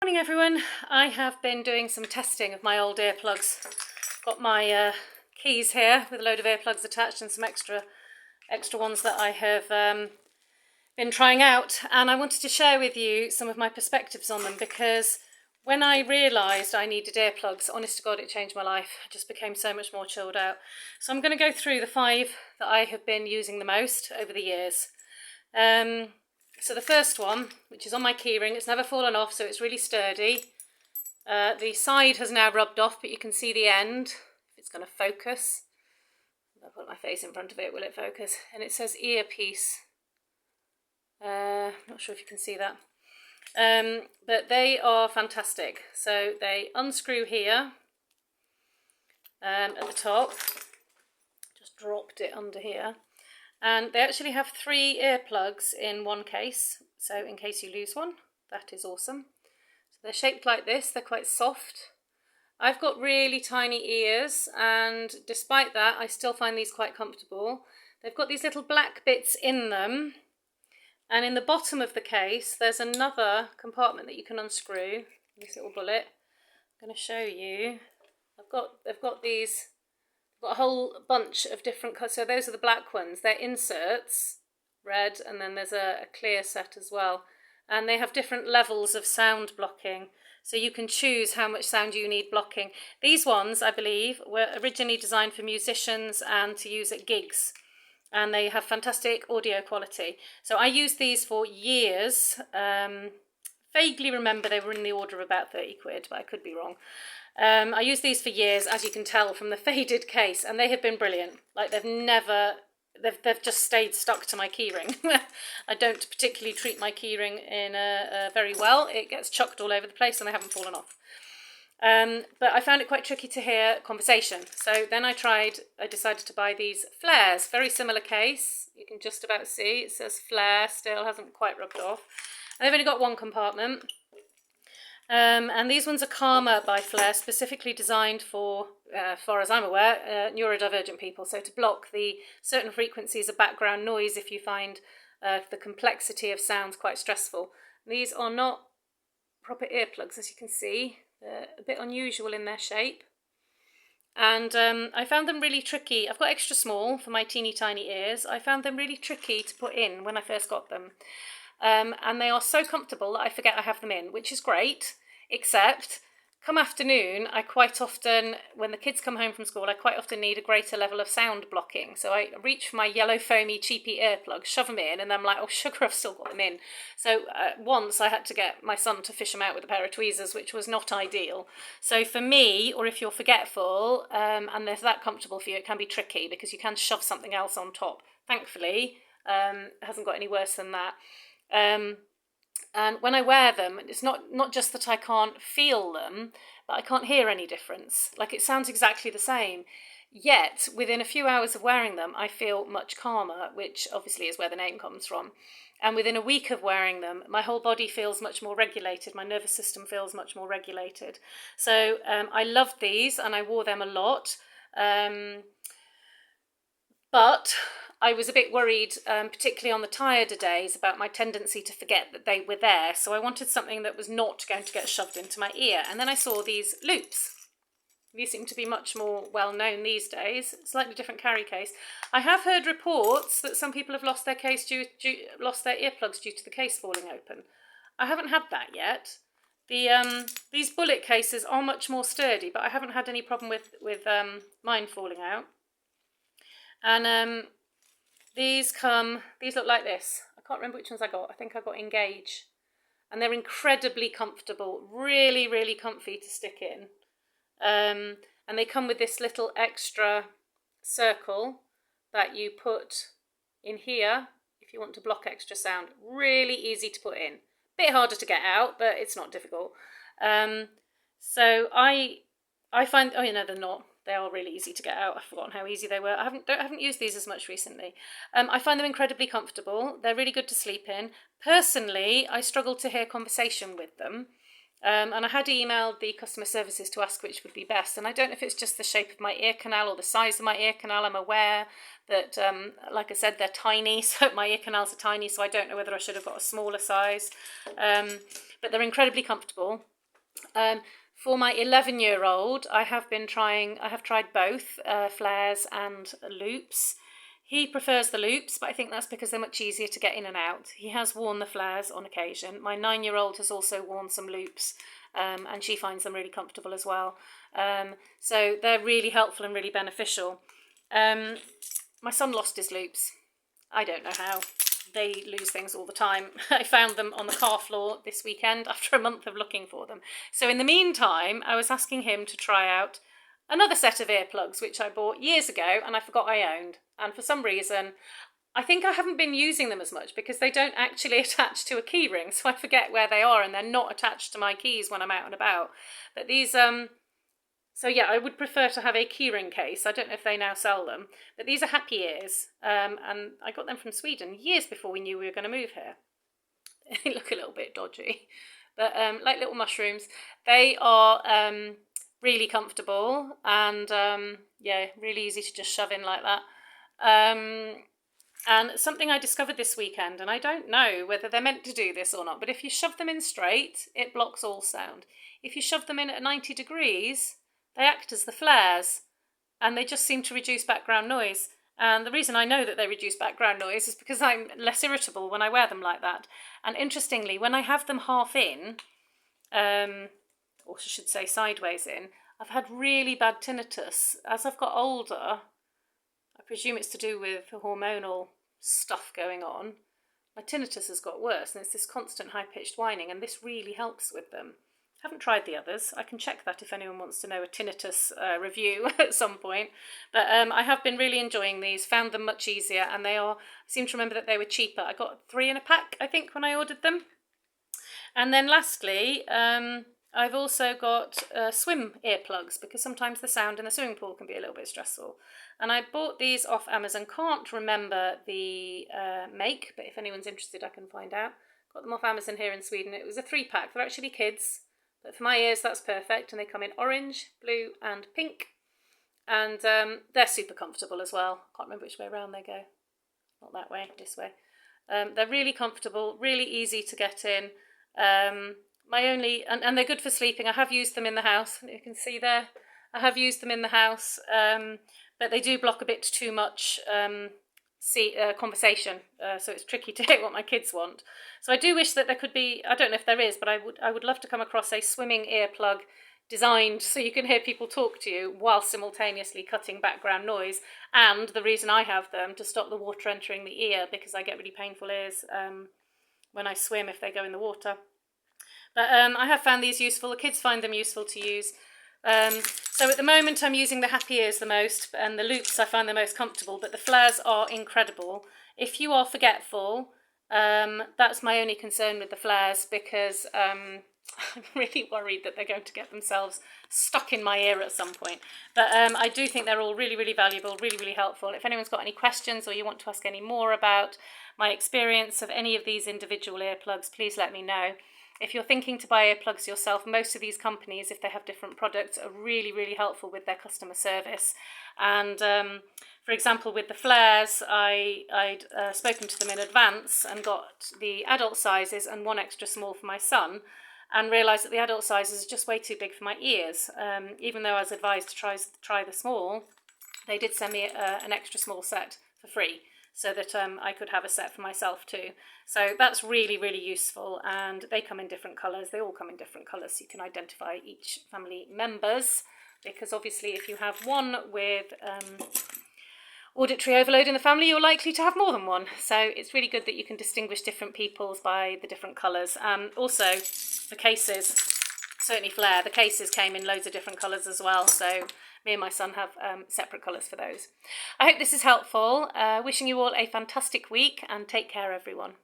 Morning everyone. I have been doing some testing of my old earplugs. Got my keys here with a load of earplugs attached and some extra ones that I have been trying out, and I wanted to share with you some of my perspectives on them, because when I realised I needed earplugs, honest to God, it changed my life. I just became so much more chilled out. So I'm going to go through the 5 that I have been using the most over the years. So the first one, which is on my keyring, it's never fallen off, so it's really sturdy. The side has now rubbed off, but you can see the end, if it's going to focus. I'll put my face in front of it, will it focus? And it says EarPeace. Not sure if you can see that. But they are fantastic. So they unscrew here at the top. Just dropped it under here. And they actually have 3 earplugs in one case, so in case you lose one, that is awesome. So they're shaped like this, they're quite soft. I've got really tiny ears, and despite that, I still find these quite comfortable. They've got these little black bits in them, and in the bottom of the case, there's another compartment that you can unscrew, this little bullet. I'm going to show you. They've got these. Got a whole bunch of different colours. So those are the black ones. They're inserts, red, and then there's a clear set as well. And they have different levels of sound blocking. So you can choose how much sound you need blocking. These ones, I believe, were originally designed for musicians and to use at gigs. And they have fantastic audio quality. So I used these for years. Vaguely remember they were in the order of about 30 quid, but I could be wrong. I used these for years, as you can tell from the faded case, and they have been brilliant. Like they've just stayed stuck to my keyring. I don't particularly treat my keyring in very well. It gets chucked all over the place and they haven't fallen off. But I found it quite tricky to hear conversation. So then I decided to buy these flares, very similar case. You can just about see, it says flare, still hasn't quite rubbed off. And they've only got one compartment. And these ones are Calmer by Flare, specifically designed for, as far as I'm aware, neurodivergent people. So to block the certain frequencies of background noise if you find the complexity of sounds quite stressful. These are not proper earplugs, as you can see. They're a bit unusual in their shape. And I found them really tricky. I've got extra small for my teeny tiny ears. I found them really tricky to put in when I first got them. And they are so comfortable that I forget I have them in, which is great, except come afternoon, I quite often, when the kids come home from school, I quite often need a greater level of sound blocking. So I reach for my yellow foamy cheapy earplugs, shove them in, and then I'm like, oh sugar, I've still got them in. So once I had to get my son to fish them out with a pair of tweezers, which was not ideal. So for me, or if you're forgetful, and they're that comfortable for you, it can be tricky because you can shove something else on top. Thankfully, it hasn't got any worse than that. And when I wear them, it's not just that I can't feel them, but I can't hear any difference. Like, it sounds exactly the same. Yet, within a few hours of wearing them, I feel much calmer, which obviously is where the name comes from. And within a week of wearing them, my whole body feels much more regulated. My nervous system feels much more regulated. So I loved these, and I wore them a lot. But I was a bit worried, particularly on the tireder days, about my tendency to forget that they were there. So I wanted something that was not going to get shoved into my ear. And then I saw these loops. These seem to be much more well known these days. Slightly different carry case. I have heard reports that some people have lost their lost their earplugs due to the case falling open. I haven't had that yet. These bullet cases are much more sturdy, but I haven't had any problem with mine falling out. And these look like this. I can't remember which ones I got. I think I got Engage. And they're incredibly comfortable, really, really comfy to stick in. And they come with this little extra circle that you put in here if you want to block extra sound. Really easy to put in. Bit harder to get out, but it's not difficult. So I find, oh, no, they're not. They are really easy to get out. I've forgotten how easy they were. I haven't used these as much recently. I find them incredibly comfortable. They're really good to sleep in. Personally, I struggle to hear conversation with them. And I had emailed the customer services to ask which would be best. And I don't know if it's just the shape of my ear canal or the size of my ear canal. I'm aware that, like I said, they're tiny. So my ear canals are tiny. So I don't know whether I should have got a smaller size. But they're incredibly comfortable. For my 11-year-old, I have tried both flares and loops. He prefers the loops, but I think that's because they're much easier to get in and out. He has worn the flares on occasion. My 9-year-old has also worn some loops, and she finds them really comfortable as well. So they're really helpful and really beneficial. My son lost his loops. I don't know how. They lose things all the time. I found them on the car floor this weekend after a month of looking for them. So in the meantime, I was asking him to try out another set of earplugs, which I bought years ago and I forgot I owned. And for some reason, I think I haven't been using them as much because they don't actually attach to a key ring. So I forget where they are and they're not attached to my keys when I'm out and about. But these, so yeah, I would prefer to have a keyring case. I don't know if they now sell them, but these are Happy Ears, and I got them from Sweden years before we knew we were going to move here. They look a little bit dodgy, but like little mushrooms. They are really comfortable and yeah, really easy to just shove in like that. And something I discovered this weekend, and I don't know whether they're meant to do this or not, but if you shove them in straight, it blocks all sound. If you shove them in at 90 degrees, they act as the flares, and they just seem to reduce background noise. And the reason I know that they reduce background noise is because I'm less irritable when I wear them like that. And interestingly, when I have them half in, or I should say sideways in, I've had really bad tinnitus. As I've got older, I presume it's to do with the hormonal stuff going on, my tinnitus has got worse, and it's this constant high-pitched whining, and this really helps with them. I haven't tried the others. I can check that if anyone wants to know a tinnitus review at some point. But I have been really enjoying these, found them much easier, and they are, I seem to remember that they were cheaper. I got 3 in a pack, I think, when I ordered them. And then lastly, I've also got swim earplugs, because sometimes the sound in the swimming pool can be a little bit stressful. And I bought these off Amazon. Can't remember the make, but if anyone's interested, I can find out. Got them off Amazon here in Sweden. It was a 3-pack. They're actually kids. But for my ears, that's perfect, and they come in orange, blue and pink, and they're super comfortable as well. Can't remember which way around they go. Not that way, this way. They're really comfortable, really easy to get in. And they're good for sleeping. I have used them in the house. You can see there, I have used them in the house, but they do block a bit too much conversation, so it's tricky to hear what my kids want. So I do wish that there could be, I don't know if there is, but I would love to come across a swimming earplug designed so you can hear people talk to you while simultaneously cutting background noise. And the reason I have them, to stop the water entering the ear, because I get really painful ears when I swim if they go in the water. But I have found these useful. The kids find them useful to use. So at the moment I'm using the Happy Ears the most, and the loops I find the most comfortable, but the flares are incredible. If you are forgetful, that's my only concern with the flares, because I'm really worried that they're going to get themselves stuck in my ear at some point. But I do think they're all really, really valuable, really, really helpful. If anyone's got any questions or you want to ask any more about my experience of any of these individual earplugs, please let me know. If you're thinking to buy earplugs yourself, most of these companies, if they have different products, are really, really helpful with their customer service. And for example, with the flares, I'd spoken to them in advance and got the adult sizes and one extra small for my son, and realised that the adult sizes are just way too big for my ears. Even though I was advised to try the small, they did send me an extra small set for free, so that I could have a set for myself too. So that's really, really useful, and they come in different colours. They all come in different colours, so you can identify each family members, because obviously if you have one with auditory overload in the family, you're likely to have more than one. So it's really good that you can distinguish different peoples by the different colours. Also, the cases, certainly Flare, the cases came in loads of different colours as well, so me and my son have separate colours for those. I hope this is helpful. Wishing you all a fantastic week, and take care, everyone.